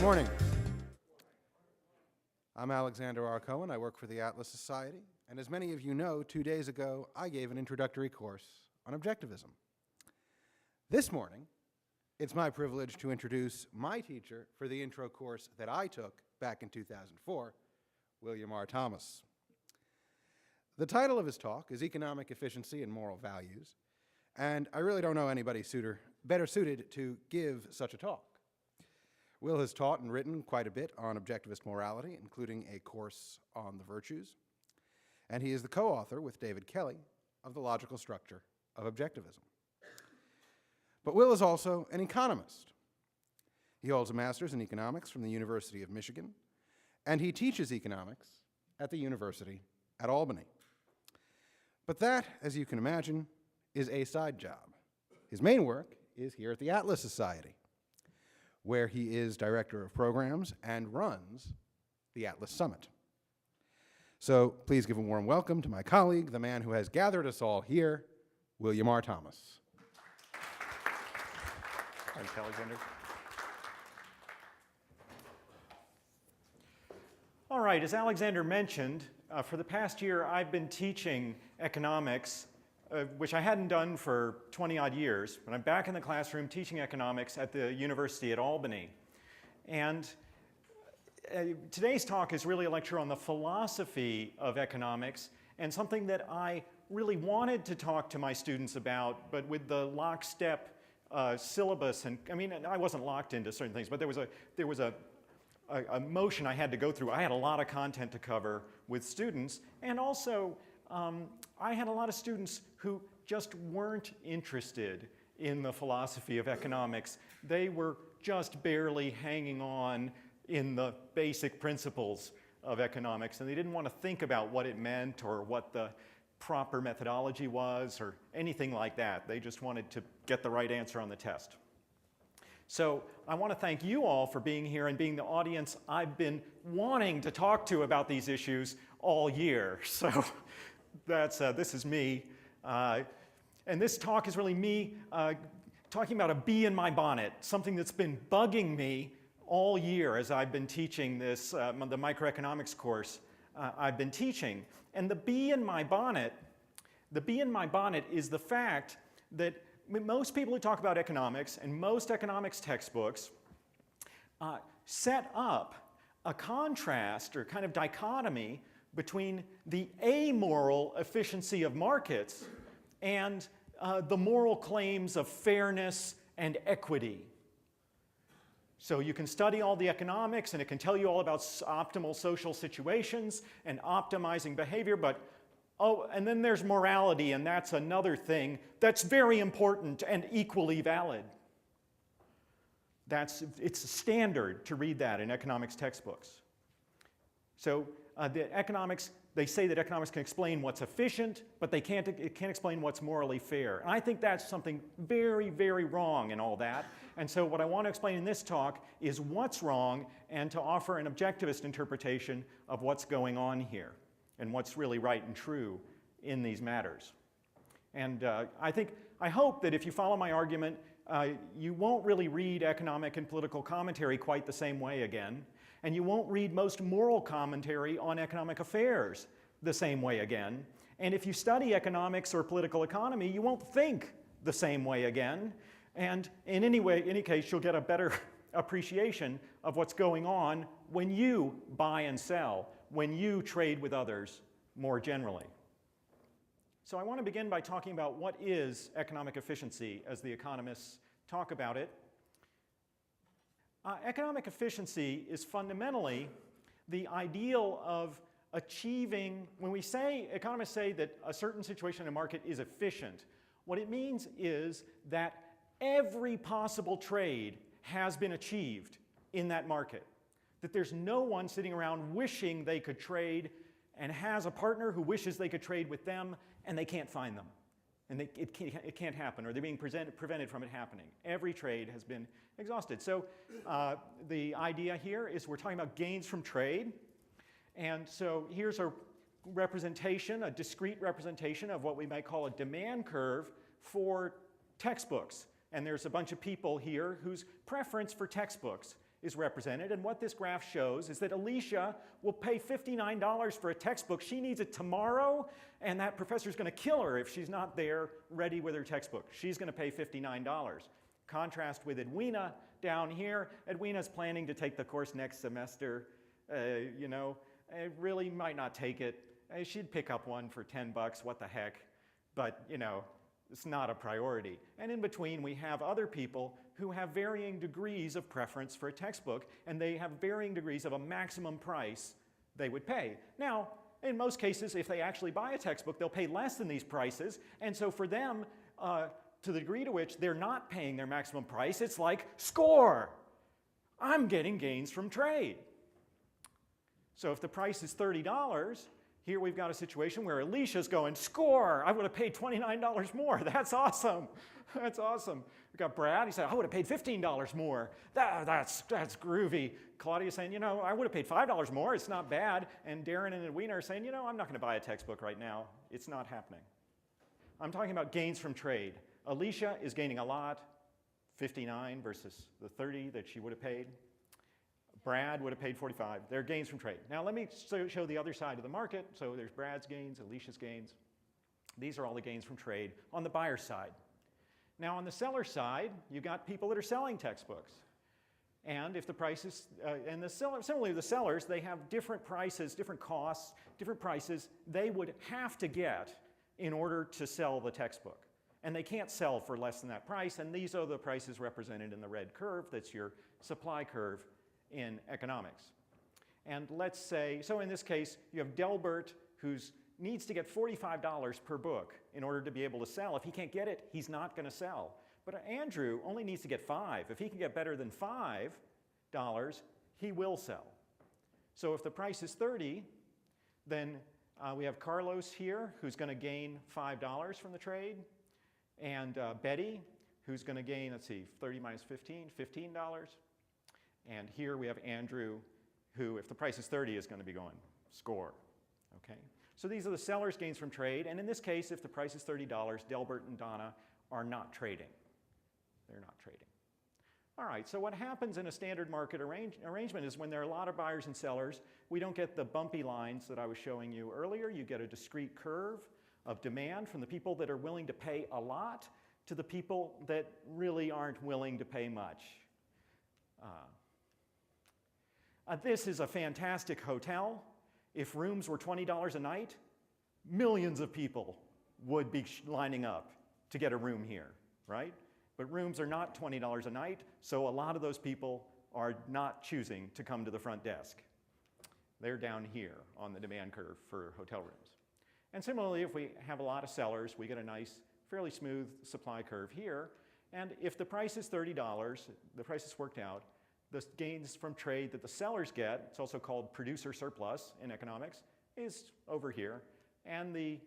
morning. I'm Alexander R. Cohen. I work for the Atlas Society. And as many of you know, 2 days ago, I gave an introductory course on objectivism. This morning, it's my privilege to introduce my teacher for the intro course that I took back in 2004, William R. Thomas. The title of his talk is Economic Efficiency and Moral Values, and I really don't know anybody better suited to give such a talk. Will has taught and written quite a bit on objectivist morality, including a course on the virtues, and he is the co-author with David Kelly of The Logical Structure of Objectivism. But Will is also an economist. He holds a master's in economics from the University of Michigan, and he teaches economics at the University at Albany. But that, as you can imagine, is a side job. His main work is here at the Atlas Society, where he is director of programs and runs the Atlas Summit. So please give a warm welcome to my colleague, the man who has gathered us all here, William R. Thomas. Thanks, Alexander. All right, as Alexander mentioned, for the past year I've been teaching economics, which I hadn't done for 20-odd years, but I'm back in the classroom teaching economics at the University at Albany. And today's talk is really a lecture on the philosophy of economics, and something that I really wanted to talk to my students about, but with the lockstep syllabus, and I mean, I wasn't locked into certain things, but there was a motion I had to go through. I had a lot of content to cover with students, and also I had a lot of students who just weren't interested in the philosophy of economics. They were just barely hanging on in the basic principles of economics, and they didn't want to think about what it meant or what the proper methodology was or anything like that. They just wanted to get the right answer on the test. So I want to thank you all for being here and being the audience I've been wanting to talk to about these issues all year. So this is me. And this talk is really me talking about a bee in my bonnet, something that's been bugging me all year as I've been teaching this, the microeconomics course I've been teaching. And the bee in my bonnet is the fact that most people who talk about economics and most economics textbooks set up a contrast or kind of dichotomy between the amoral efficiency of markets and the moral claims of fairness and equity. So you can study all the economics and it can tell you all about optimal social situations and optimizing behavior, but and then there's morality, and that's another thing that's very important and equally valid. It's a standard to read that in economics textbooks. So they say that economics can explain what's efficient, but it can't explain what's morally fair. And I think that's something very, very wrong in all that. And so what I want to explain in this talk is what's wrong and to offer an objectivist interpretation of what's going on here and what's really right and true in these matters. And I hope that if you follow my argument, you won't really read economic and political commentary quite the same way again. And you won't read most moral commentary on economic affairs the same way again. And if you study economics or political economy, you won't think the same way again. And in any case, you'll get a better appreciation of what's going on when you buy and sell, when you trade with others more generally. So I want to begin by talking about what is economic efficiency as the economists talk about it. Economic efficiency is fundamentally the ideal of achieving, when economists say that a certain situation in a market is efficient, what it means is that every possible trade has been achieved in that market. That there's no one sitting around wishing they could trade and has a partner who wishes they could trade with them and they can't find them. And it can't happen, or they're being prevented from it happening. Every trade has been exhausted. So the idea here is we're talking about gains from trade. And so here's a representation, a discrete representation of what we might call a demand curve for textbooks. And there's a bunch of people here whose preference for textbooks is represented. And what this graph shows is that Alicia will pay $59 for a textbook. She needs it tomorrow, and that professor's going to kill her if she's not there ready with her textbook. She's going to pay $59. Contrast with Edwina down here. Edwina's planning to take the course next semester. Really might not take it. She'd pick up one for 10 bucks, what the heck. But, it's not a priority. And in between, we have other people who have varying degrees of preference for a textbook, and they have varying degrees of a maximum price they would pay. Now, in most cases, if they actually buy a textbook, they'll pay less than these prices. And so for them, to the degree to which they're not paying their maximum price, it's like, score! I'm getting gains from trade. So if the price is $30, here we've got a situation where Alicia's going, score! I would have paid $29 more. That's awesome. That's awesome. We got Brad. He said, I would have paid $15 more. That's groovy. Claudia's saying, I would have paid $5 more. It's not bad. And Darren and Edwina are saying, I'm not going to buy a textbook right now. It's not happening. I'm talking about gains from trade. Alicia is gaining a lot, 59 versus the 30 that she would have paid. Brad would have paid 45. They're gains from trade. Now let me show the other side of the market. So there's Brad's gains, Alicia's gains. These are all the gains from trade on the buyer side. Now on the seller side, you've got people that are selling textbooks. And if the prices, similarly the sellers, they have different prices, different costs, different prices they would have to get in order to sell the textbook. And they can't sell for less than that price, and these are the prices represented in the red curve. That's your supply curve in economics. And let's say, so in this case, you have Delbert who needs to get $45 per book in order to be able to sell. If he can't get it, he's not going to sell. But Andrew only needs to get $5. If he can get better than $5, he will sell. So if the price is 30, then we have Carlos here who's going to gain $5 from the trade, and Betty who's going to gain, 30 minus 15, $15. And here we have Andrew, who, if the price is 30, is going to be going, score. Okay? So these are the seller's gains from trade. And in this case, if the price is $30, Delbert and Donna are not trading. They're not trading. All right, so what happens in a standard market arrangement is when there are a lot of buyers and sellers, we don't get the bumpy lines that I was showing you earlier. You get a discrete curve of demand from the people that are willing to pay a lot to the people that really aren't willing to pay much. This is a fantastic hotel. If rooms were $20 a night, millions of people would be lining up to get a room here, right? But rooms are not $20 a night, so a lot of those people are not choosing to come to the front desk. They're down here on the demand curve for hotel rooms. And similarly, if we have a lot of sellers, we get a nice, fairly smooth supply curve here. And if the price is $30, the price is worked out, the gains from trade that the sellers get, it's also called producer surplus in economics, is over here. And the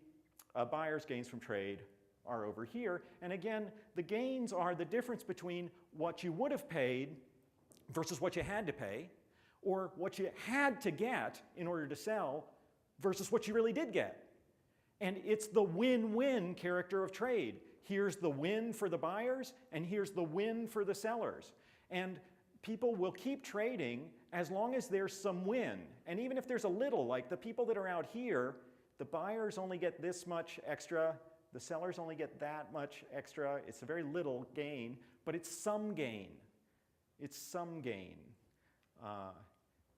buyer's gains from trade are over here. And again, the gains are the difference between what you would have paid versus what you had to pay, or what you had to get in order to sell versus what you really did get. And it's the win-win character of trade. Here's the win for the buyers, and here's the win for the sellers. And people will keep trading as long as there's some win. And even if there's a little, like the people that are out here, the buyers only get this much extra, the sellers only get that much extra. It's a very little gain, but it's some gain. It's some gain.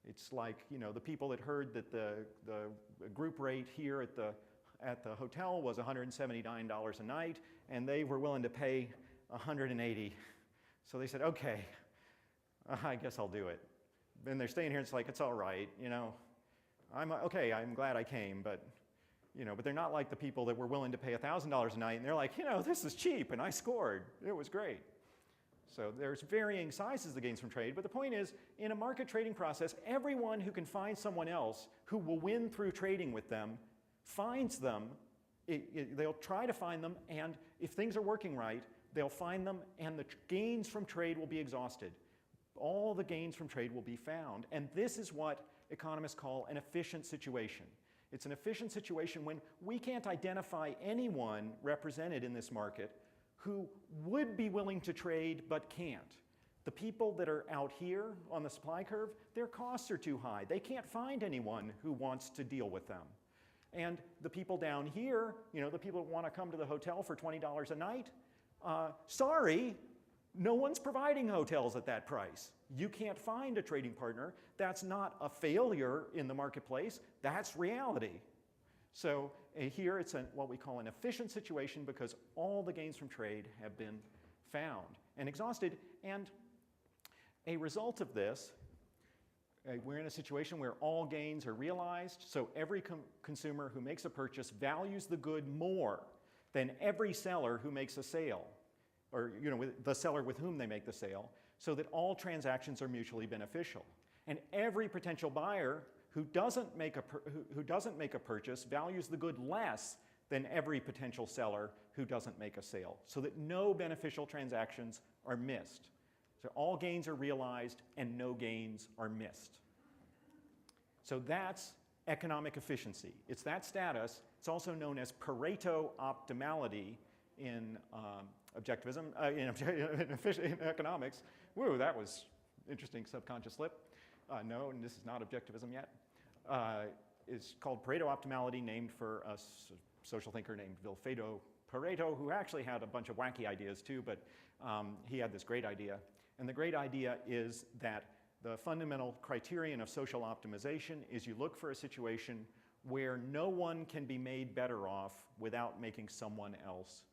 It's like, the people that heard that the group rate here at the hotel was $179 a night, and they were willing to pay $180. So they said, okay, I guess I'll do it. And they're staying here, it's like, it's all right, I'm glad I came, but they're not like the people that were willing to pay $1,000 a night, and they're like, this is cheap, and I scored. It was great. So there's varying sizes of the gains from trade, but the point is, in a market trading process, everyone who can find someone else who will win through trading with them finds them. They'll try to find them, and if things are working right, they'll find them, and the gains from trade will be exhausted. All the gains from trade will be found, and this is what economists call an efficient situation. It's an efficient situation when we can't identify anyone represented in this market who would be willing to trade but can't. The people that are out here on the supply curve, their costs are too high. They can't find anyone who wants to deal with them. And the people down here, the people that want to come to the hotel for $20 a night, sorry, no one's providing hotels at that price. You can't find a trading partner. That's not a failure in the marketplace. That's reality. So here it's what we call an efficient situation because all the gains from trade have been found and exhausted. And a result of this, we're in a situation where all gains are realized. So every consumer who makes a purchase values the good more than every seller who makes a sale, or the seller with whom they make the sale, so that all transactions are mutually beneficial. And every potential buyer who doesn't make a purchase values the good less than every potential seller who doesn't make a sale, so that no beneficial transactions are missed. So all gains are realized and no gains are missed. So that's economic efficiency. It's that status. It's also known as Pareto optimality in objectivism, in economics. Whoa, that was interesting subconscious slip. No, and this is not objectivism yet. It's called Pareto optimality, named for a social thinker named Vilfredo Pareto, who actually had a bunch of wacky ideas too, but he had this great idea. And the great idea is that the fundamental criterion of social optimization is you look for a situation where no one can be made better off without making someone else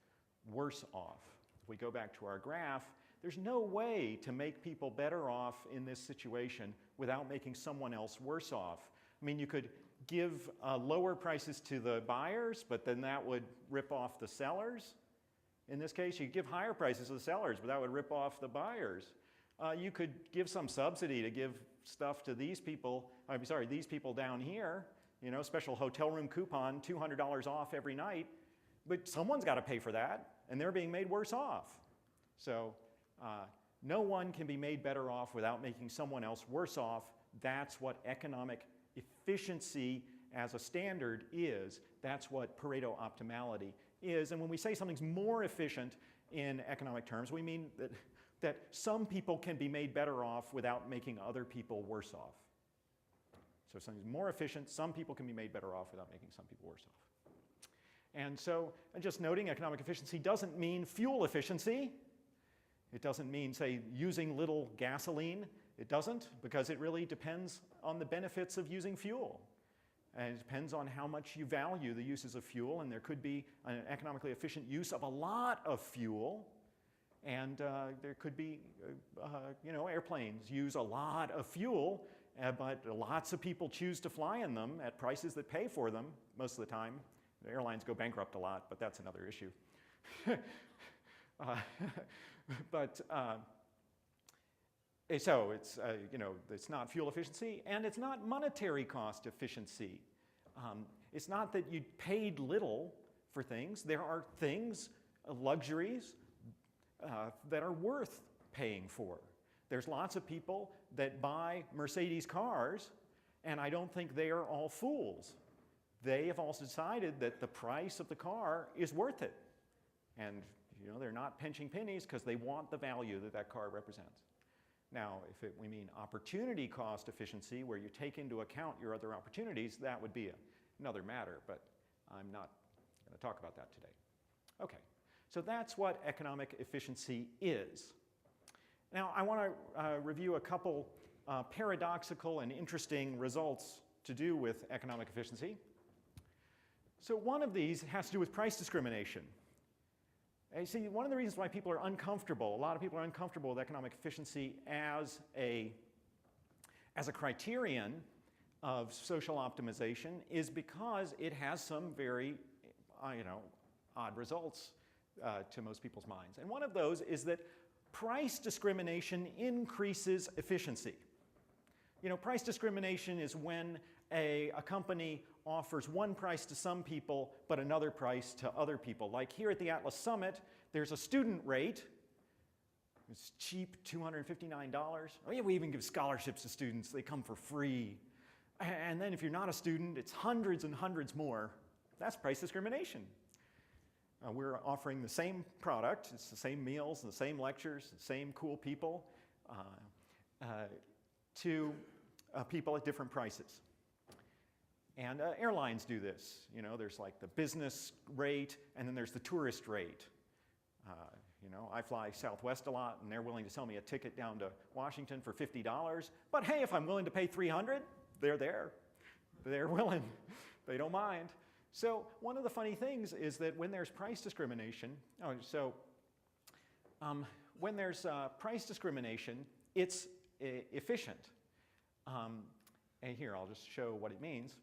worse off. If we go back to our graph, there's no way to make people better off in this situation without making someone else worse off. I mean, you could give lower prices to the buyers, but then that would rip off the sellers. In this case, you could give higher prices to the sellers, but that would rip off the buyers. You could give some subsidy to give stuff to these people, these people down here, special hotel room coupon, $200 off every night, but someone's got to pay for that, and they're being made worse off. So no one can be made better off without making someone else worse off. That's what economic efficiency as a standard is. That's what Pareto optimality is. And when we say something's more efficient in economic terms, we mean that some people can be made better off without making other people worse off. So if something's more efficient, some people can be made better off without making some people worse off. And so, just noting, economic efficiency doesn't mean fuel efficiency. It doesn't mean, say, using little gasoline. It doesn't, because it really depends on the benefits of using fuel. And it depends on how much you value the uses of fuel, and there could be an economically efficient use of a lot of fuel, and there could be, airplanes use a lot of fuel, but lots of people choose to fly in them at prices that pay for them most of the time. The airlines go bankrupt a lot, but that's another issue. So it's not fuel efficiency, and it's not monetary cost efficiency. It's not that you paid little for things. There are things, luxuries, that are worth paying for. There's lots of people that buy Mercedes cars, and I don't think they are all fools. They have also decided that the price of the car is worth it. And they're not pinching pennies because they want the value that that car represents. Now, if we mean opportunity cost efficiency, where you take into account your other opportunities, that would be another matter, but I'm not going to talk about that today. Okay, so that's what economic efficiency is. Now, I want to review a couple paradoxical and interesting results to do with economic efficiency. So one of these has to do with price discrimination. And you see, one of the reasons why people are uncomfortable, a lot of people are uncomfortable with economic efficiency as a criterion of social optimization is because it has some very, odd results to most people's minds. And one of those is that price discrimination increases efficiency. Price discrimination is when a company offers one price to some people but another price to other people. Like here at the Atlas Summit, there's a student rate. It's cheap, $259. Oh yeah, we even give scholarships to students. They come for free. And then if you're not a student, it's hundreds and hundreds more. That's price discrimination. We're offering the same product. It's the same meals, the same lectures, the same cool people. to people at different prices. And airlines do this. You know, there's like the business rate, and then there's the tourist rate. You know, I fly Southwest a lot, and they're willing to sell me a ticket down to Washington for $50. But hey, if I'm willing to pay $300, they're there. They're willing. They don't mind. So one of the funny things is that when there's price discrimination, when there's price discrimination, it's efficient. And here, I'll just show what it means.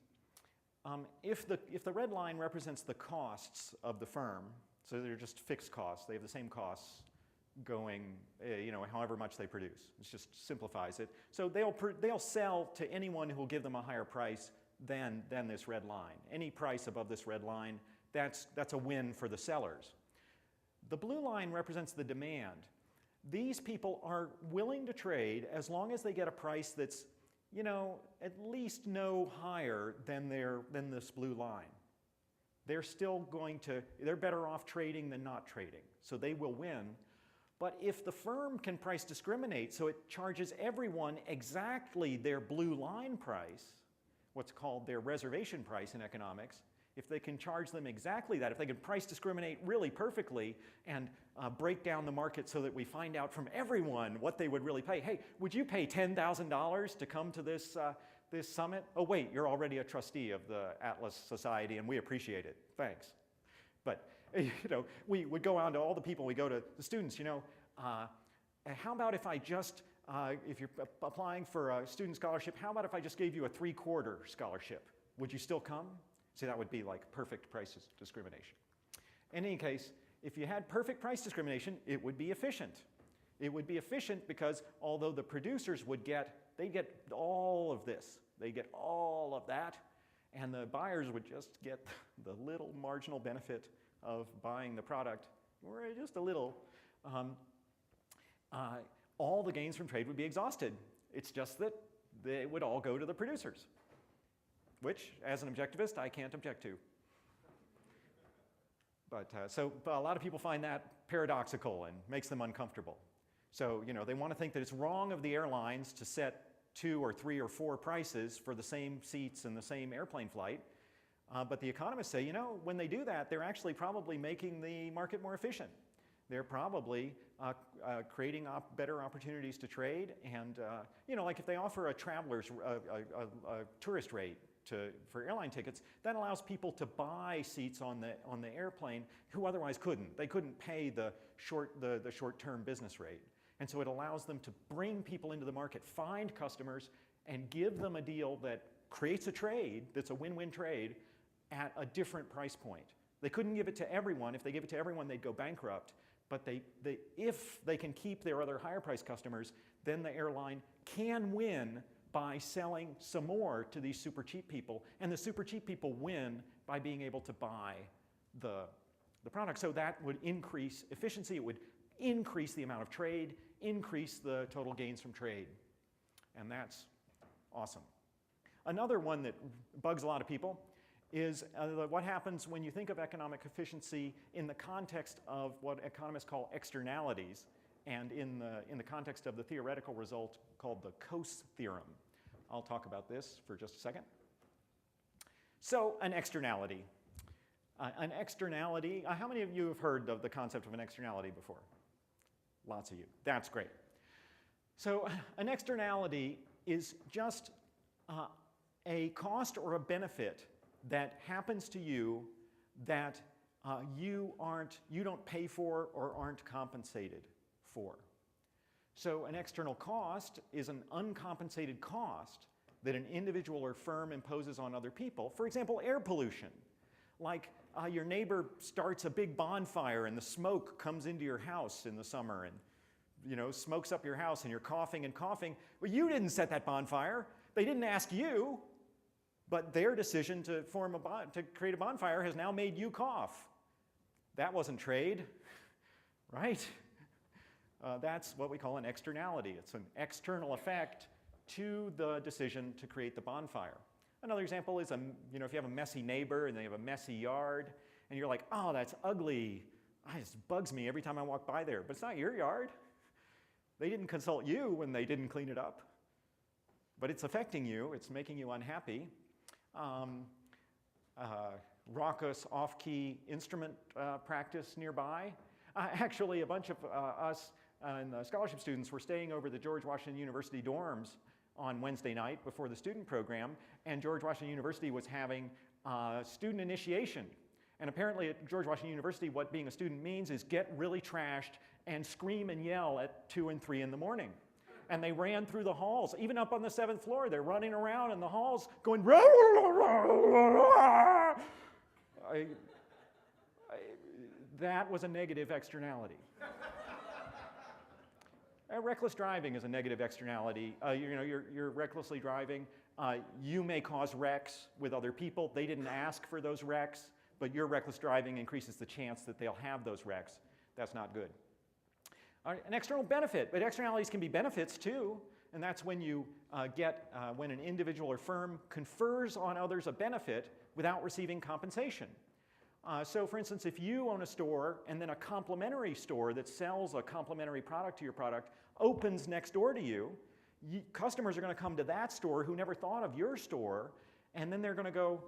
If the red line represents the costs of the firm, so they're just fixed costs, they have the same costs going, you know, however much they produce. It just simplifies it. So they'll sell to anyone who will give them a higher price than this red line. Any price above this red line, that's a win for the sellers. The blue line represents the demand. These people are willing to trade as long as they get a price that's, you know, at least no higher than this blue line. They're still they're better off trading than not trading, so they will win. But if the firm can price discriminate, so it charges everyone exactly their blue line price, what's called their reservation price in economics, if they can charge them exactly that, if they can price discriminate really perfectly and break down the market so that we find out from everyone what they would really pay. Hey, would you pay $10,000 to come to this summit? Oh wait, you're already a trustee of the Atlas Society and we appreciate it, thanks. But you know, we would go on to all the people, we go to the students, you know, how about if I just, if you're applying for a student scholarship, how about if I just gave you a 3/4 scholarship? Would you still come? See, that would be like perfect price discrimination. In any case, if you had perfect price discrimination, it would be efficient. It would be efficient because although the producers they'd get all of this, they get all of that, and the buyers would just get the little marginal benefit of buying the product, or just a little. All the gains from trade would be exhausted. It's just that they would all go to the producers, which, as an objectivist, I can't object to. But so a lot of people find that paradoxical and makes them uncomfortable. So, you know, they want to think that it's wrong of the airlines to set 2 or 3 or 4 prices for the same seats in the same airplane flight. But the economists say, you know, when they do that, they're actually probably making the market more efficient. They're probably creating better opportunities to trade. And, you know, like if they offer a traveler's, a tourist rate for airline tickets, that allows people to buy seats on the airplane who otherwise couldn't. They couldn't pay the short-term business rate. And so it allows them to bring people into the market, find customers, and give them a deal that creates a trade that's a win-win trade at a different price point. They couldn't give it to everyone. If they give it to everyone, they'd go bankrupt. But if they can keep their other higher-priced customers, then the airline can win by selling some more to these super cheap people. And the super cheap people win by being able to buy the product. So that would increase efficiency. It would increase the amount of trade, increase the total gains from trade. And that's awesome. Another one that bugs a lot of people is what happens when you think of economic efficiency in the context of what economists call externalities, and in the context of the theoretical result called the Coase theorem. I'll talk about this for just a second. So, an externality. How many of you have heard of the concept of an externality before? Lots of you. That's great. So, an externality is just a cost or a benefit that happens to you that you don't pay for or aren't compensated for. So an external cost is an uncompensated cost that an individual or firm imposes on other people. For example, air pollution. Like your neighbor starts a big bonfire and the smoke comes into your house in the summer and, you know, smokes up your house and you're coughing and coughing. Well, you didn't set that bonfire. They didn't ask you. But their decision to create a bonfire has now made you cough. That wasn't trade, right? That's what we call an externality. It's an external effect to the decision to create the bonfire. Another example is, you know, if you have a messy neighbor and they have a messy yard, and you're like, oh, that's ugly. It just bugs me every time I walk by there. But it's not your yard. They didn't consult you when they didn't clean it up, but it's affecting you. It's making you unhappy. Raucous off-key instrument practice nearby. Actually, a bunch of us and the scholarship students were staying over the George Washington University dorms on Wednesday night before the student program, and George Washington University was having student initiation. And apparently at George Washington University, what being a student means is get really trashed and scream and yell at 2 and 3 in the morning. And they ran through the halls, even up on the 7th floor. They're running around in the halls going, that was a negative externality. Reckless driving is a negative externality. You're recklessly driving. You may cause wrecks with other people. They didn't ask for those wrecks, but your reckless driving increases the chance that they'll have those wrecks. That's not good. An external benefit, but externalities can be benefits too, and that's when you when an individual or firm confers on others a benefit without receiving compensation. So for instance, if you own a store and then a complementary store that sells a complementary product to your product opens next door to you, customers are going to come to that store who never thought of your store, and then they're going to go,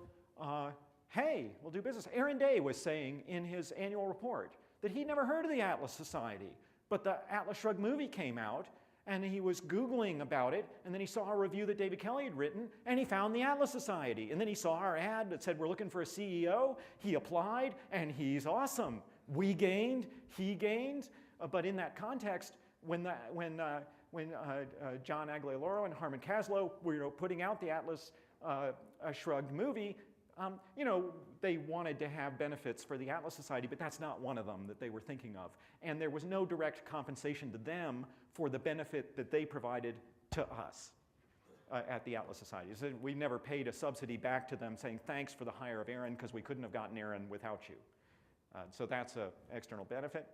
hey, we'll do business. Aaron Day was saying in his annual report that he'd never heard of the Atlas Society, but the Atlas Shrugged movie came out, and he was Googling about it, and then he saw a review that David Kelly had written, and he found the Atlas Society. And then he saw our ad that said, we're looking for a CEO. He applied, and he's awesome. We gained, he gained. But in that context, when John Aguilar and Harmon Kaslow were putting out the Atlas Shrugged movie, they wanted to have benefits for the Atlas Society, but that's not one of them that they were thinking of. And there was no direct compensation to them for the benefit that they provided to us at the Atlas Society. So we never paid a subsidy back to them saying, thanks for the hire of Aaron, because we couldn't have gotten Aaron without you. So that's an external benefit.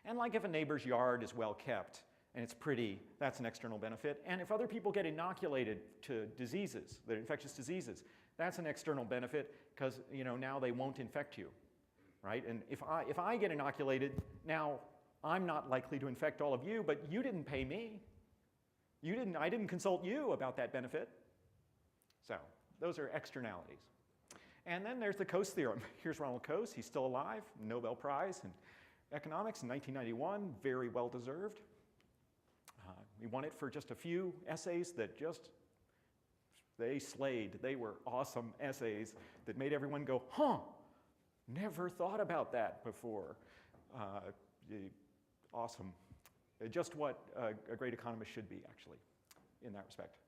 And like if a neighbor's yard is well kept and it's pretty, that's an external benefit. And if other people get inoculated to diseases, they're infectious diseases, that's an external benefit because now they won't infect you, right? And if I get inoculated, now I'm not likely to infect all of you, but you didn't pay me. I didn't consult you about that benefit. So those are externalities. And then there's the Coase theorem. Here's Ronald Coase. He's still alive, Nobel Prize in economics in 1991, very well deserved. He won it for just a few essays that they slayed. They were awesome essays that made everyone go, huh, never thought about that before. Awesome. Just what a great economist should be, actually, in that respect.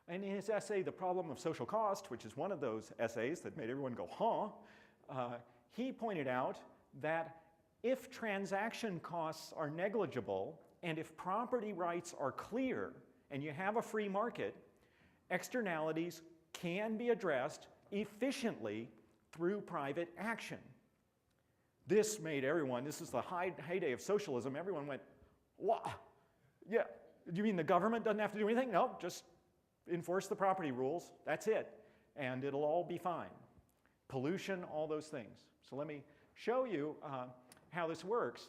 And in his essay, The Problem of Social Cost, which is one of those essays that made everyone go, huh, he pointed out that if transaction costs are negligible and if property rights are clear and you have a free market, externalities can be addressed efficiently through private action. This made everyone, this is the heyday of socialism, everyone went, what? Yeah, you mean the government doesn't have to do anything? No, just enforce the property rules, that's it, and it'll all be fine. Pollution, all those things. So let me show you how this works.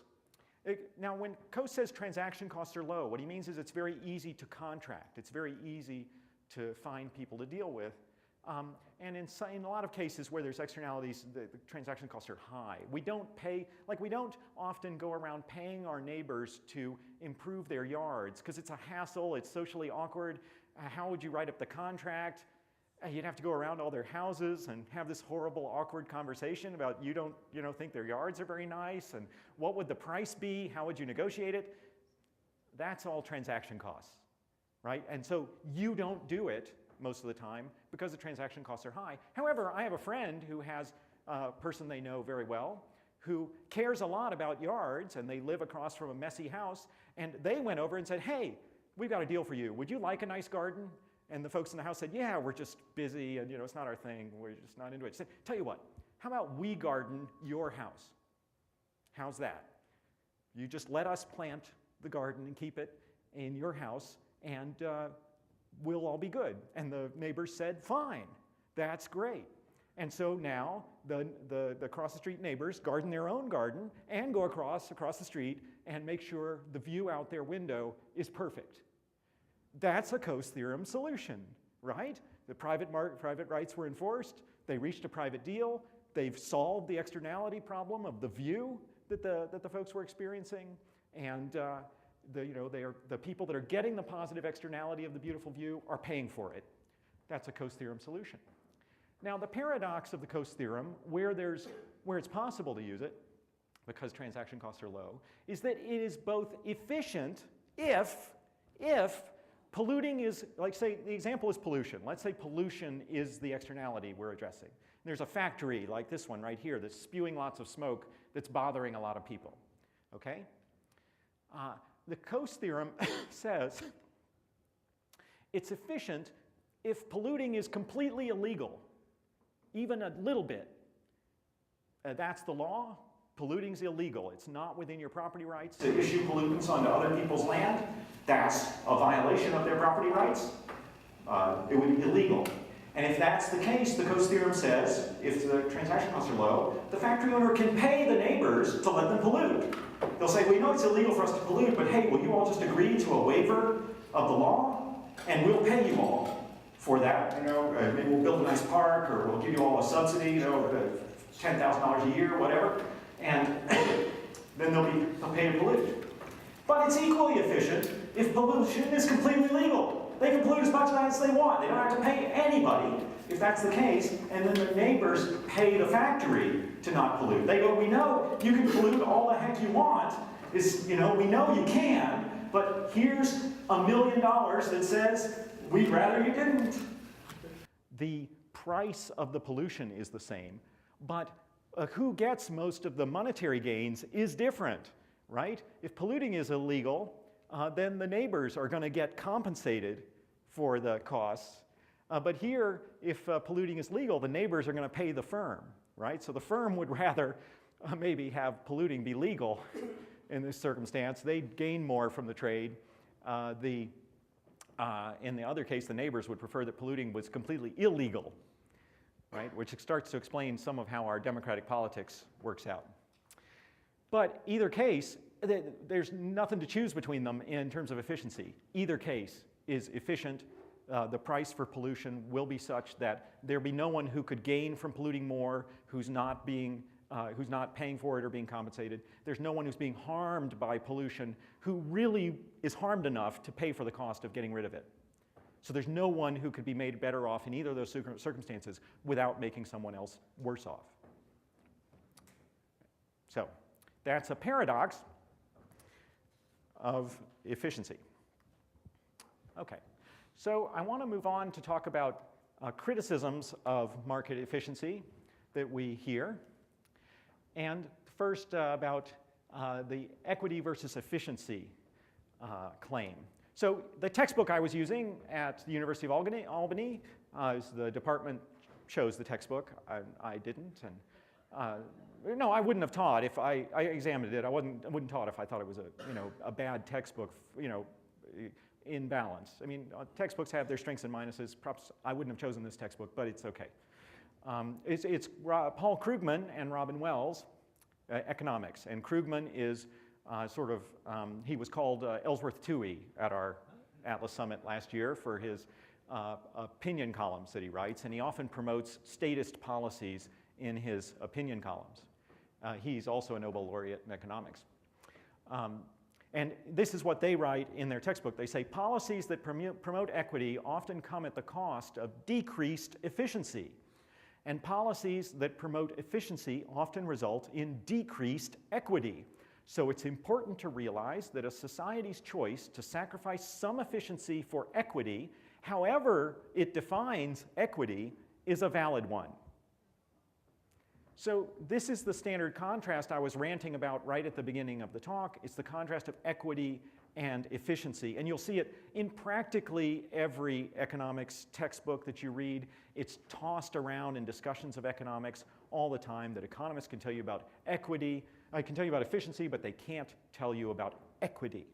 Now, when Coase says transaction costs are low, what he means is it's very easy to contract. It's very easy to find people to deal with. And in a lot of cases where there's externalities, the transaction costs are high. We don't often go around paying our neighbors to improve their yards because it's a hassle, it's socially awkward. How would you write up the contract? You'd have to go around all their houses and have this horrible, awkward conversation about you don't think their yards are very nice, and what would the price be? How would you negotiate it? That's all transaction costs, right? And so you don't do it most of the time because the transaction costs are high. However, I have a friend who has a person they know very well who cares a lot about yards, and they live across from a messy house, and they went over and said, hey, we've got a deal for you. Would you like a nice garden? And the folks in the house said, yeah, we're just busy, and it's not our thing. We're just not into it. Said, tell you what, how about we garden your house? How's that? You just let us plant the garden and keep it in your house, and we'll all be good. And the neighbors said, fine, that's great. And so now the across the street neighbors garden their own garden and go across the street and make sure the view out their window is perfect. That's a Coase theorem solution, right? The private rights were enforced. They reached a private deal. They've solved the externality problem of the view that the folks were experiencing, and the people that are getting the positive externality of the beautiful view are paying for it. That's a Coase theorem solution. Now, the paradox of the Coase theorem, where it's possible to use it, because transaction costs are low, is that it is both efficient if polluting is, like say, the example is pollution. Let's say pollution is the externality we're addressing. There's a factory like this one right here that's spewing lots of smoke that's bothering a lot of people, okay? The Coase theorem says it's efficient if polluting is completely illegal, even a little bit. That's the law. Polluting's illegal. It's not within your property rights to issue pollutants onto other people's land. That's a violation of their property rights. It would be illegal. And if that's the case, the Coase theorem says, if the transaction costs are low, the factory owner can pay the neighbors to let them pollute. They'll say, we know it's illegal for us to pollute, but hey, will you all just agree to a waiver of the law? And we'll pay you all for that. Maybe we'll build a nice park, or we'll give you all a subsidy, $10,000 a year, whatever. And then they'll pay to pollute. But it's equally efficient if pollution is completely legal. They can pollute as much as they want. They don't have to pay anybody if that's the case. And then the neighbors pay the factory to not pollute. They go, we know you can pollute all the heck you want. We know you can, but here's $1 million that says we'd rather you didn't. The price of the pollution is the same, but who gets most of the monetary gains is different, right? If polluting is illegal, then the neighbors are going to get compensated for the costs. But here, if polluting is legal, the neighbors are going to pay the firm, right? So the firm would rather maybe have polluting be legal in this circumstance. They'd gain more from the trade. In the other case, the neighbors would prefer that polluting was completely illegal, right? Which starts to explain some of how our democratic politics works out. But either case, there's nothing to choose between them in terms of efficiency. Either case is efficient. The price for pollution will be such that there'll be no one who could gain from polluting more who's not paying for it or being compensated. There's no one who's being harmed by pollution who really is harmed enough to pay for the cost of getting rid of it. So there's no one who could be made better off in either of those circumstances without making someone else worse off. So that's a paradox of efficiency. Okay, so I want to move on to talk about criticisms of market efficiency that we hear. And first about the equity versus efficiency claim. So the textbook I was using at the University of Albany, the department chose the textbook. I didn't, and no, I wouldn't have taught if I examined it. I wouldn't taught if I thought it was a bad textbook, in balance. I mean, textbooks have their strengths and minuses. Perhaps I wouldn't have chosen this textbook, but it's okay. It's Paul Krugman and Robin Wells, Economics, and Krugman is he was called Ellsworth Toohey at our Atlas Summit last year for his opinion columns that he writes, and he often promotes statist policies in his opinion columns. He's also a Nobel laureate in economics. And this is what they write in their textbook. They say, policies that promote equity often come at the cost of decreased efficiency. And policies that promote efficiency often result in decreased equity. So it's important to realize that a society's choice to sacrifice some efficiency for equity, however it defines equity, is a valid one. So this is the standard contrast I was ranting about right at the beginning of the talk. It's the contrast of equity and efficiency. And you'll see it in practically every economics textbook that you read. It's tossed around in discussions of economics all the time that economists can tell you about equity. I can tell you about efficiency, but they can't tell you about equity.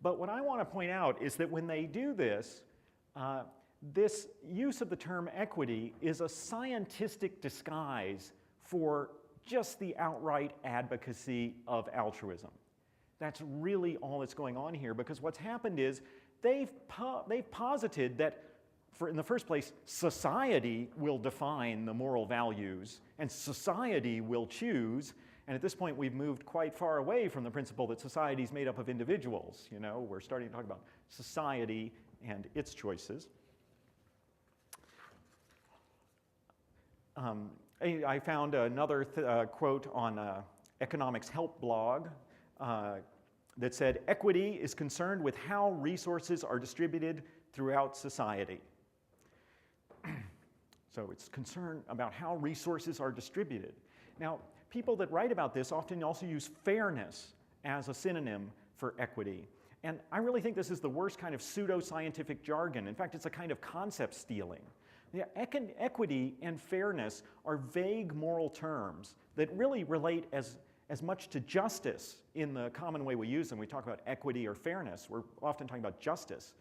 But what I want to point out is that when they do this, this use of the term equity is a scientistic disguise for just the outright advocacy of altruism. That's really all that's going on here, because what's happened is they've posited that, in the first place, society will define the moral values, and society will choose. And at this point, we've moved quite far away from the principle that society is made up of individuals. You know, we're starting to talk about society and its choices. I found another quote on Economics Help blog that said, "Equity is concerned with how resources are distributed throughout society." So it's concern about how resources are distributed. Now, people that write about this often also use fairness as a synonym for equity. And I really think this is the worst kind of pseudo-scientific jargon. In fact, it's a kind of concept stealing. Yeah, equity and fairness are vague moral terms that really relate as much to justice in the common way we use them. We talk about equity or fairness. We're often talking about justice.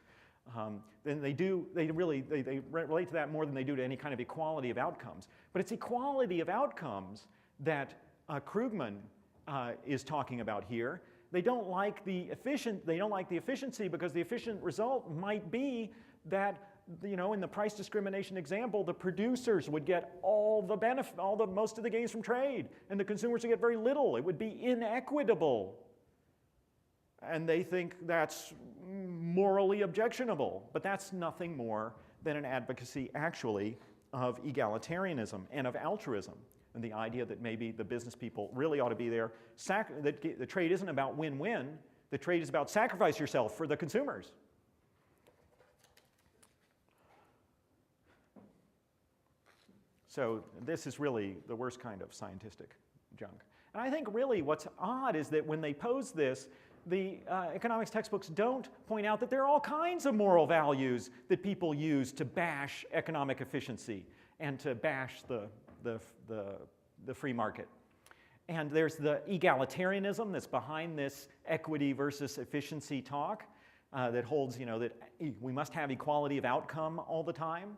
Then they relate to that more than they do to any kind of equality of outcomes. But it's equality of outcomes that Krugman is talking about here. They don't like the efficiency because the efficient result might be that, you know, in the price discrimination example, the producers would get all the benefit, most of the gains from trade, and the consumers would get very little. It would be inequitable. And they think that's morally objectionable, but that's nothing more than an advocacy, actually, of egalitarianism and of altruism, and the idea that maybe the business people really ought to be there. That the trade isn't about win-win. The trade is about sacrifice yourself for the consumers. So this is really the worst kind of scientistic junk. And I think really what's odd is that when they pose this, the economics textbooks don't point out that there are all kinds of moral values that people use to bash economic efficiency and to bash the free market. And there's the egalitarianism that's behind this equity versus efficiency talk that holds, you know, that we must have equality of outcome all the time.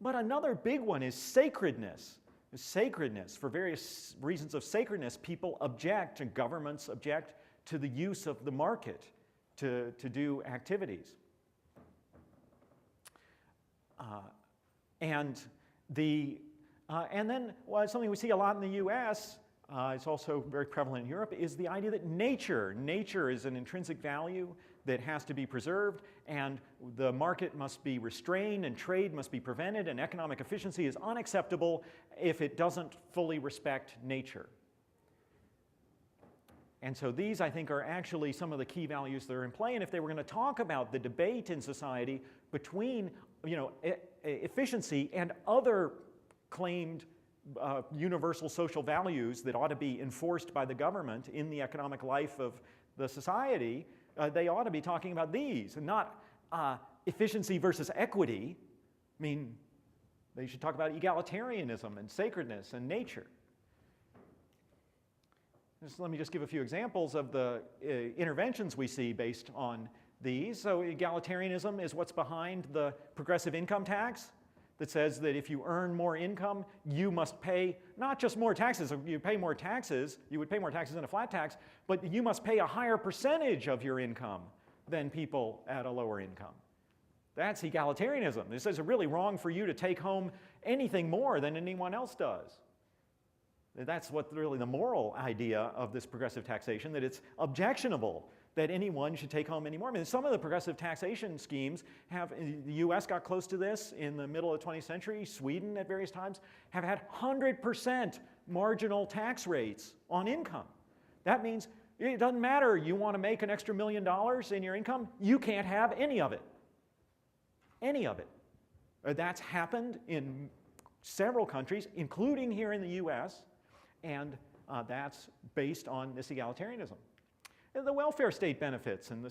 But another big one is sacredness. Sacredness. For various reasons of sacredness, people object, and governments object to the use of the market to do activities. And then something we see a lot in the US, it's also very prevalent in Europe, is the idea that nature is an intrinsic value that has to be preserved, and the market must be restrained, and trade must be prevented, and economic efficiency is unacceptable if it doesn't fully respect nature. And so these, I think, are actually some of the key values that are in play. And if they were going to talk about the debate in society between, you know, efficiency and other claimed universal social values that ought to be enforced by the government in the economic life of the society, they ought to be talking about these, and not efficiency versus equity. I mean, they should talk about egalitarianism and sacredness and nature. Let me just give a few examples of the interventions we see based on these. So egalitarianism is what's behind the progressive income tax that says that if you earn more income, you must pay not just more taxes. You pay more taxes, you would pay more taxes than a flat tax, but you must pay a higher percentage of your income than people at a lower income. That's egalitarianism. It says it's really wrong for you to take home anything more than anyone else does. That's what really the moral idea of this progressive taxation, that it's objectionable that anyone should take home any more. I mean, some of the progressive taxation schemes have, the US got close to this in the middle of the 20th century, Sweden at various times, have had 100% marginal tax rates on income. That means it doesn't matter, you want to make an extra $1 million in your income, you can't have any of it. Any of it. That's happened in several countries, including here in the US, and that's based on this egalitarianism. The welfare state benefits and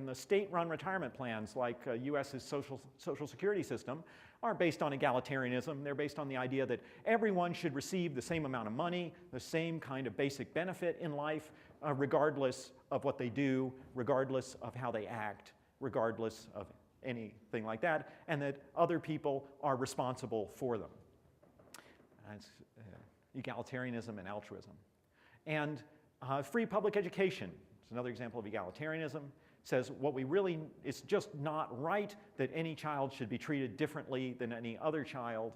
the state-run retirement plans like U.S.'s social security system are based on egalitarianism. They're based on the idea that everyone should receive the same amount of money, the same kind of basic benefit in life, regardless of what they do, regardless of how they act, regardless of anything like that, and that other people are responsible for them. That's egalitarianism and altruism. And free public education. It's another example of egalitarianism. Says what we really, it's just not right that any child should be treated differently than any other child,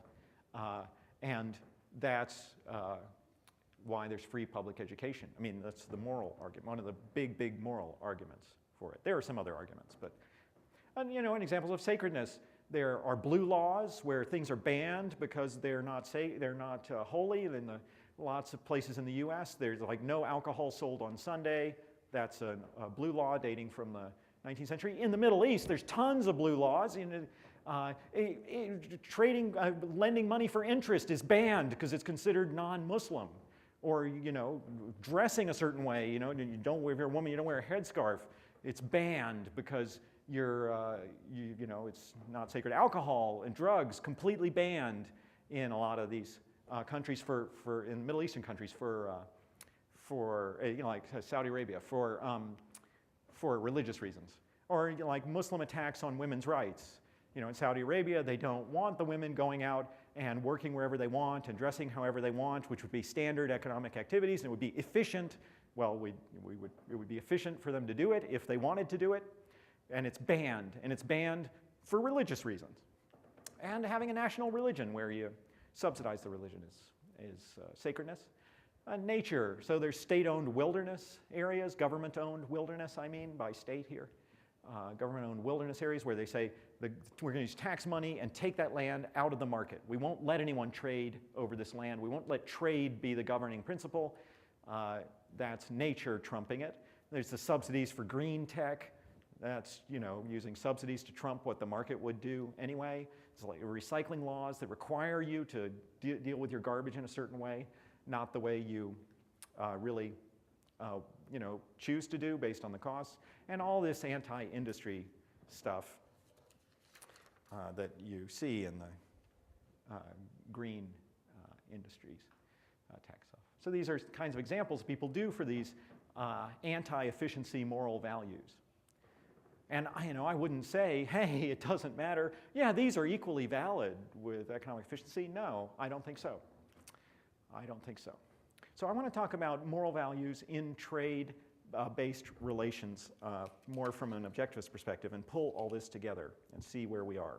and that's why there's free public education. I mean, that's the moral argument, one of the big moral arguments for it. There are some other arguments, but, and, you know, in examples of sacredness, there are blue laws where things are banned because they're not holy. In lots of places in the U.S., there's like no alcohol sold on Sunday. That's a blue law dating from the 19th century. In the Middle East, there's tons of blue laws. Lending money for interest is banned because it's considered non-Muslim. Or, you know, dressing a certain way, you know, if you're a woman, you don't wear a headscarf. It's banned because you know, it's not sacred. Alcohol and drugs, completely banned in a lot of these countries in Middle Eastern countries you know, like Saudi Arabia, for religious reasons. Or, you know, like Muslim attacks on women's rights. You know, in Saudi Arabia, they don't want the women going out and working wherever they want and dressing however they want, which would be standard economic activities, and it would be efficient. Well, it would be efficient for them to do it if they wanted to do it, and it's banned for religious reasons. And having a national religion where you subsidize the religion is sacredness. Nature, so there's state-owned wilderness areas, government-owned wilderness, I mean, by state here. Government-owned wilderness areas where they say, we're going to use tax money and take that land out of the market. We won't let anyone trade over this land. We won't let trade be the governing principle. That's nature trumping it. There's the subsidies for green tech. That's, you know, using subsidies to trump what the market would do anyway. It's like recycling laws that require you to deal with your garbage in a certain way, not the way you really you know, choose to do based on the costs, and all this anti-industry stuff that you see in the green industries tax stuff. So these are kinds of examples people do for these anti-efficiency moral values. And I wouldn't say, hey, it doesn't matter. Yeah, these are equally valid with economic efficiency. No, I don't think so. I don't think so. So I want to talk about moral values in trade-based relations more from an objectivist perspective and pull all this together and see where we are.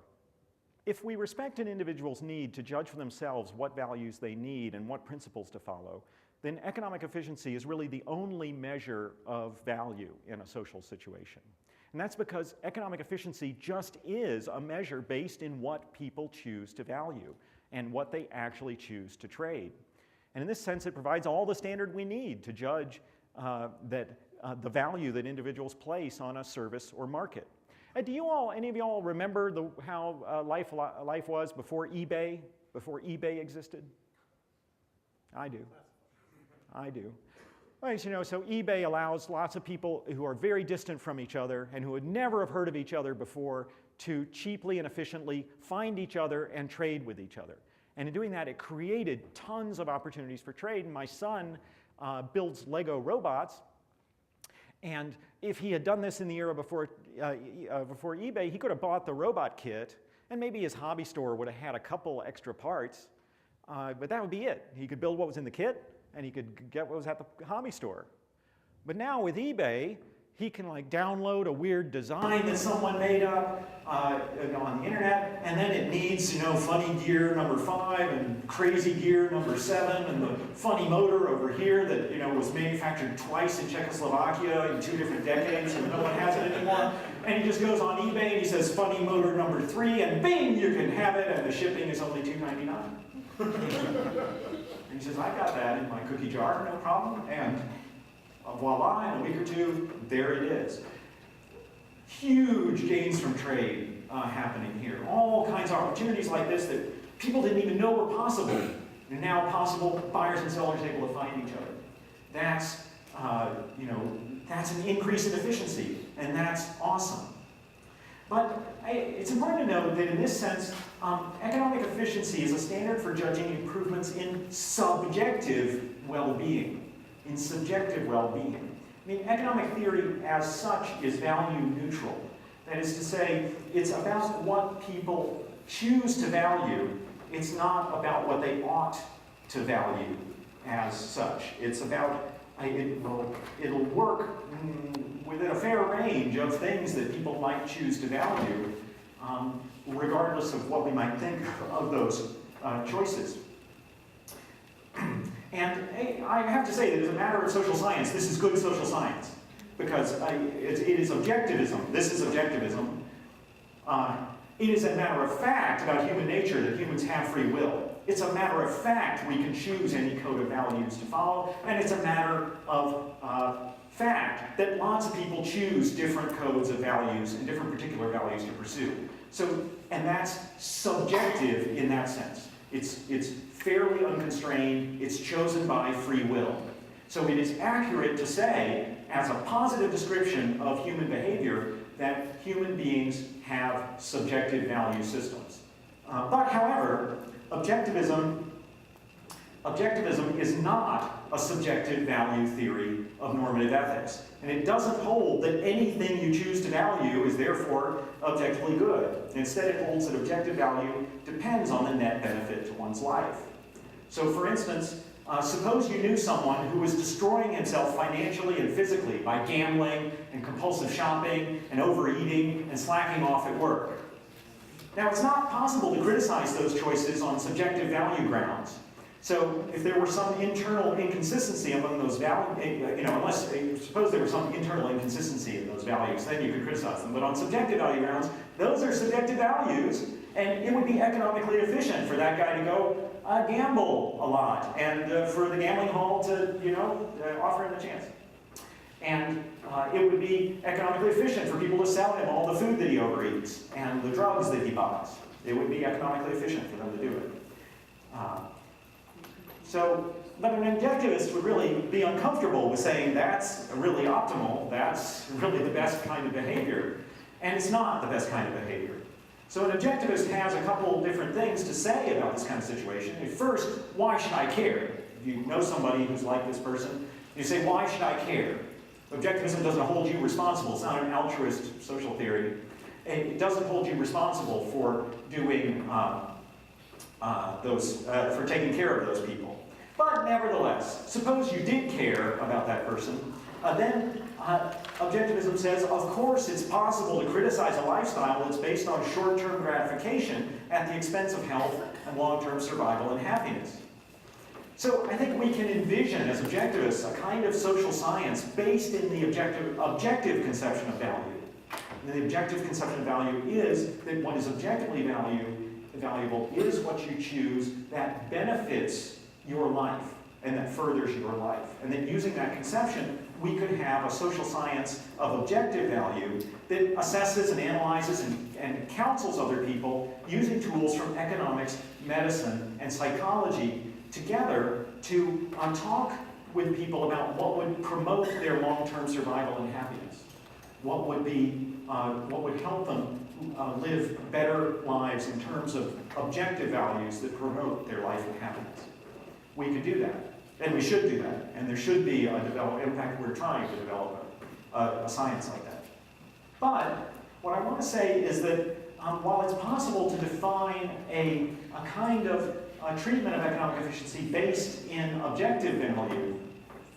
If we respect an individual's need to judge for themselves what values they need and what principles to follow, then economic efficiency is really the only measure of value in a social situation. And that's because economic efficiency just is a measure based in what people choose to value and what they actually choose to trade. And in this sense, it provides all the standard we need to judge the value that individuals place on a service or market. Do any of you all remember how life was before eBay existed? I do. Well, you know, so eBay allows lots of people who are very distant from each other and who would never have heard of each other before to cheaply and efficiently find each other and trade with each other. And in doing that, it created tons of opportunities for trade. And my son builds Lego robots. And if he had done this in the era before eBay, he could have bought the robot kit, and maybe his hobby store would have had a couple extra parts, but that would be it. He could build what was in the kit, and he could get what was at the hobby store. But now with eBay, he can like download a weird design that someone made up on the internet, and then it needs, you know, funny gear number 5 and crazy gear number 7 and the funny motor over here that, you know, was manufactured twice in Czechoslovakia in 2 different decades and no one has it anymore. And he just goes on eBay and he says funny motor number 3 and bing, you can have it, and the shipping is only $2.99. And he says, I got that in my cookie jar, no problem. And voila, in a week or 2, there it is. Huge gains from trade happening here. All kinds of opportunities like this that people didn't even know were possible. And now possible, buyers and sellers able to find each other. That's, you know, that's an increase in efficiency, and that's awesome. But it's important to note that in this sense, economic efficiency is a standard for judging improvements in subjective well-being. In subjective well-being. I mean, economic theory as such is value neutral. That is to say, it's about what people choose to value. It's not about what they ought to value as such. It's about, it'll work within a fair range of things that people might choose to value, regardless of what we might think of those choices. And I have to say that as a matter of social science, this is good social science, because it is objectivism. This is objectivism. It is a matter of fact about human nature that humans have free will. It's a matter of fact we can choose any code of values to follow, and it's a matter of fact that lots of people choose different codes of values and different particular values to pursue. So, and that's subjective in that sense. It's fairly unconstrained, it's chosen by free will. So it is accurate to say, as a positive description of human behavior, that human beings have subjective value systems. But however, objectivism is not a subjective value theory of normative ethics. And it doesn't hold that anything you choose to value is therefore objectively good. Instead, it holds that objective value depends on the net benefit to one's life. So for instance, suppose you knew someone who was destroying himself financially and physically by gambling and compulsive shopping and overeating and slacking off at work. Now, it's not possible to criticize those choices on subjective value grounds. So if there were some internal inconsistency among those values, unless, suppose there was some internal inconsistency in those values, then you could criticize them. But on subjective value grounds, those are subjective values, and it would be economically efficient for that guy to go gamble a lot, and for the gambling hall to, offer him a chance. And it would be economically efficient for people to sell him all the food that he overeats and the drugs that he buys. It would be economically efficient for them to do it. But an objectivist would really be uncomfortable with saying that's really optimal, that's really the best kind of behavior, and it's not the best kind of behavior. So an objectivist has a couple different things to say about this kind of situation. First, why should I care? If you know somebody who's like this person, you say, why should I care? Objectivism doesn't hold you responsible. It's not an altruist social theory. It doesn't hold you responsible for doing for taking care of those people. But nevertheless, suppose you did care about that person, then objectivism says, of course it's possible to criticize a lifestyle that's based on short-term gratification at the expense of health and long-term survival and happiness. So I think we can envision, as objectivists, a kind of social science based in the objective conception of value. And the objective conception of value is that what is objectively valuable is what you choose that benefits your life and that furthers your life. And then using that conception, we could have a social science of objective value that assesses and analyzes and counsels other people using tools from economics, medicine, and psychology together to talk with people about what would promote their long-term survival and happiness. What would help them live better lives in terms of objective values that promote their life and happiness. We could do that, and we should do that, and there should be a development. In fact, we're trying to develop a science like that. But what I want to say is that while it's possible to define a kind of treatment of economic efficiency based in objective value,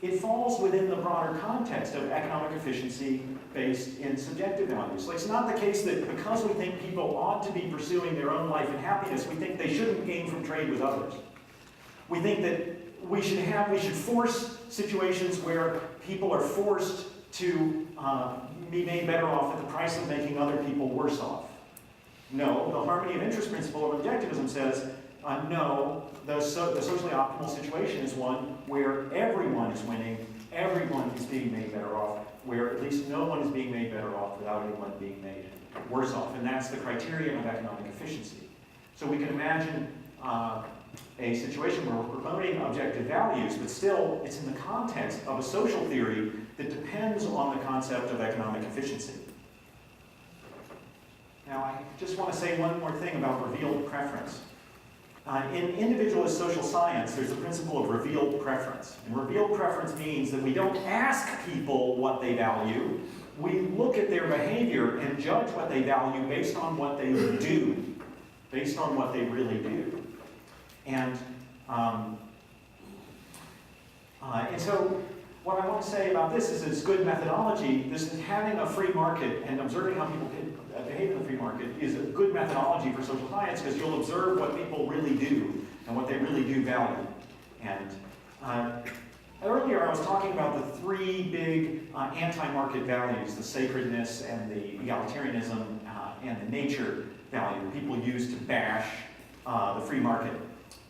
it falls within the broader context of economic efficiency based in subjective values. So it's not the case that because we think people ought to be pursuing their own life and happiness, we think they shouldn't gain from trade with others. We think that we should force situations where people are forced to be made better off at the price of making other people worse off. No, the harmony of interest principle of objectivism says, no, the socially optimal situation is one where everyone is winning, everyone is being made better off, where at least no one is being made better off without anyone being made worse off. And that's the criterion of economic efficiency. So we can imagine a situation where we're promoting objective values, but still it's in the context of a social theory that depends on the concept of economic efficiency. Now, I just want to say one more thing about revealed preference. In individualist social science, there's the principle of revealed preference. And revealed preference means that we don't ask people what they value. We look at their behavior and judge what they value based on what they do, based on what they really do. And so what I want to say about this is it's good methodology. This is having a free market and observing how people behave in the free market is a good methodology for social science because you'll observe what people really do and what they really do value. And earlier I was talking about the three big anti-market values, the sacredness and the egalitarianism and the nature value that people use to bash the free market.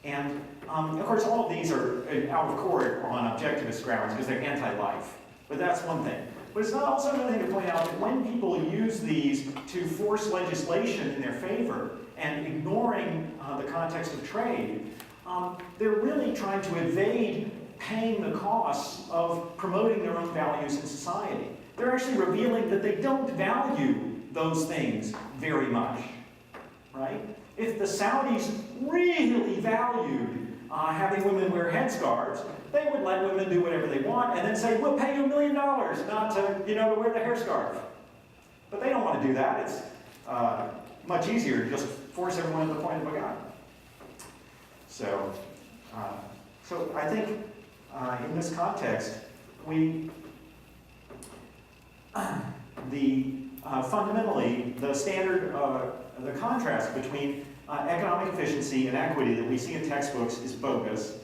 And of course all of these are out of court on objectivist grounds because they're anti-life. But that's one thing. But it's not also another thing to point out that when people use these to force legislation in their favor and ignoring the context of trade, they're really trying to evade paying the costs of promoting their own values in society. They're actually revealing that they don't value those things very much, right? If the Saudis really valued having women wear headscarves, they would let women do whatever they want and then say, we'll pay you $1 million not to, to wear the hairscarf. But they don't want to do that. It's much easier to just force everyone at the point of a gun. So I think in this context, fundamentally, the standard, the contrast between economic efficiency and equity that we see in textbooks is bogus.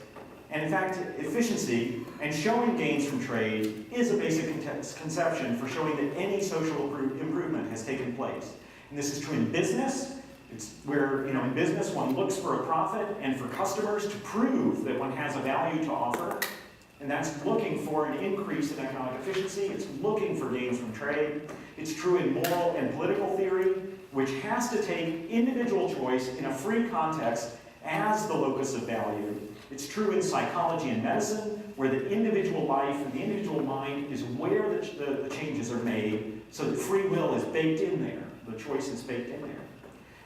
And in fact, efficiency and showing gains from trade is a basic conception for showing that any social improvement has taken place. And this is true in business. It's where, in business one looks for a profit and for customers to prove that one has a value to offer. And that's looking for an increase in economic efficiency. It's looking for gains from trade. It's true in moral and political theory, which has to take individual choice in a free context as the locus of value. It's true in psychology and medicine, where the individual life and the individual mind is where the changes are made, so that free will is baked in there. The choice is baked in there.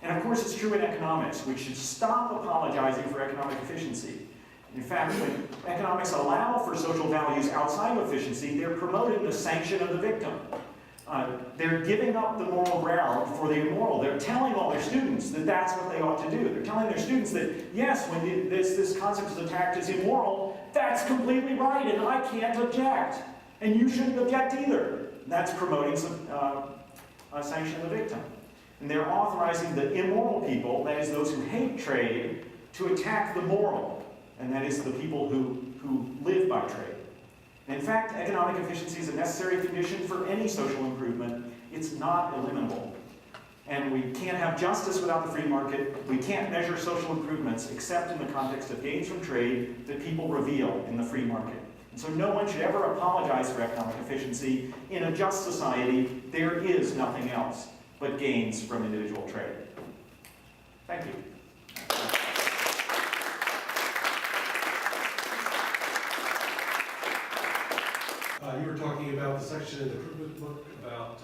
And of course, it's true in economics. We should stop apologizing for economic efficiency. In fact, when economics allow for social values outside of efficiency, they're promoting the sanction of the victim. They're giving up the moral ground for the immoral. They're telling all their students that that's what they ought to do. They're telling their students that, yes, when this concept is attacked as immoral, that's completely right, and I can't object. And you shouldn't object either. That's promoting sanction of the victim. And they're authorizing the immoral people, that is those who hate trade, to attack the moral, and that is the people who live by trade. And in fact, economic efficiency is a necessary condition for any social improvement. It's not eliminable. And we can't have justice without the free market. We can't measure social improvements except in the context of gains from trade that people reveal in the free market. And so no one should ever apologize for economic efficiency. In a just society, there is nothing else but gains from individual trade. Thank you. You were talking about the section in the improvement book about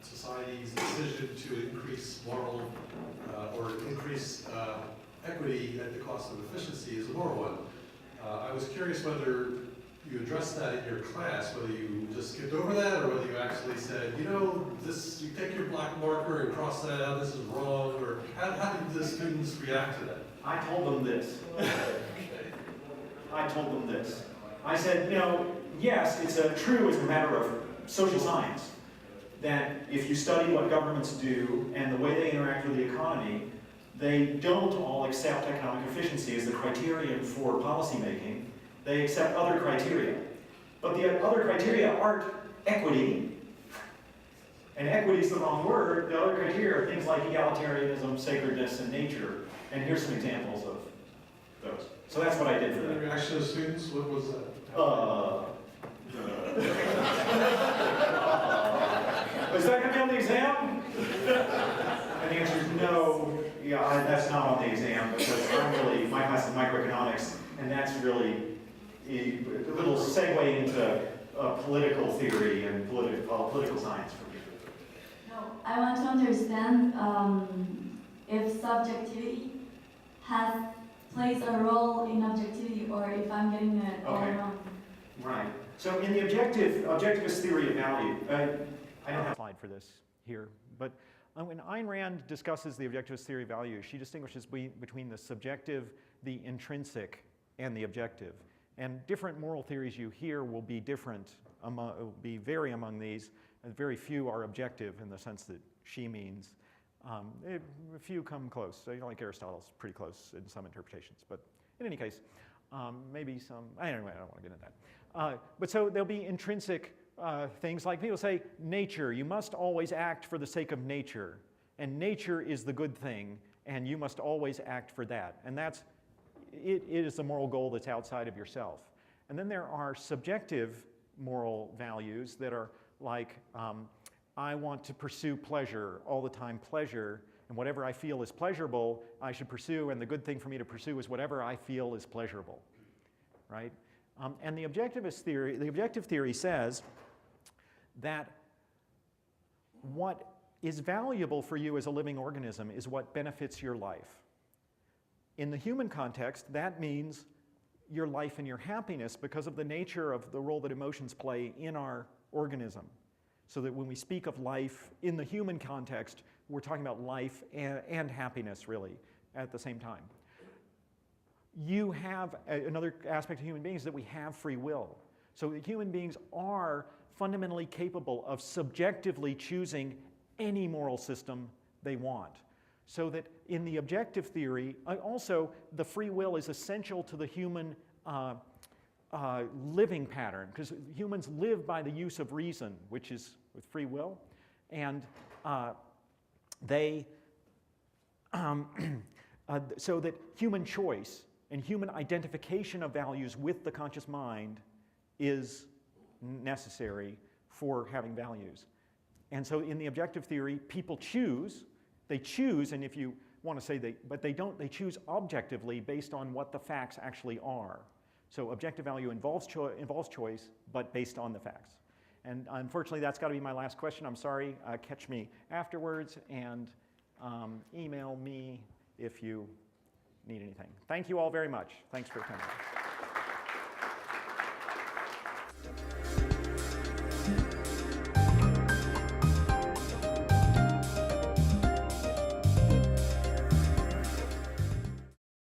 society's decision to increase moral or increase equity at the cost of efficiency is a moral one. I was curious whether you addressed that in your class, whether you just skipped over that, or whether you actually said, this, you take your black marker and cross that out, this is wrong, or how did the students react to that? I told them this. I told them this. I said, yes, it's true as a matter of social science that if you study what governments do and the way they interact with the economy, they don't all accept economic efficiency as the criterion for policymaking. They accept other criteria. But the other criteria aren't equity, and equity is the wrong word. The other criteria are things like egalitarianism, sacredness, and nature. And here's some examples of those. So that's what I did for them. The reaction of students, what was that? Is that going to be on the exam? And the answer is no. Yeah, that's not on the exam because my class is microeconomics, and that's really a little segue into political theory and political science for me. No, I want to understand if subjectivity plays a role in objectivity, or if I'm getting it all Okay. wrong. Right. So in the objectivist theory of value, I don't have a slide for this here, but when Ayn Rand discusses the objectivist theory of value, she distinguishes between the subjective, the intrinsic, and the objective. And different moral theories you hear will be different, vary among these, and very few are objective in the sense that she means. A few come close. So, like Aristotle's pretty close in some interpretations, but in any case, maybe some, anyway, I don't want to get into that. But so there'll be intrinsic things like people say, nature, you must always act for the sake of nature, and nature is the good thing, and you must always act for that. And it is a moral goal that's outside of yourself. And then there are subjective moral values that are like, I want to pursue pleasure, all the time pleasure, and whatever I feel is pleasurable, I should pursue, and the good thing for me to pursue is whatever I feel is pleasurable, right? And the objective theory says that what is valuable for you as a living organism is what benefits your life. In the human context, that means your life and your happiness because of the nature of the role that emotions play in our organism. So that when we speak of life in the human context, we're talking about life and happiness, really, at the same time. You have another aspect of human beings is that we have free will. So human beings are fundamentally capable of subjectively choosing any moral system they want. So that in the objective theory, also the free will is essential to the human living pattern, because humans live by the use of reason, which is with free will, and so that human choice and human identification of values with the conscious mind is necessary for having values. And so in the objective theory, people choose, and if you want to say they choose objectively based on what the facts actually are. So objective value involves choice, but based on the facts. And unfortunately, that's got to be my last question. I'm sorry. Catch me afterwards, and email me if you need anything. Thank you all very much. Thanks for attending.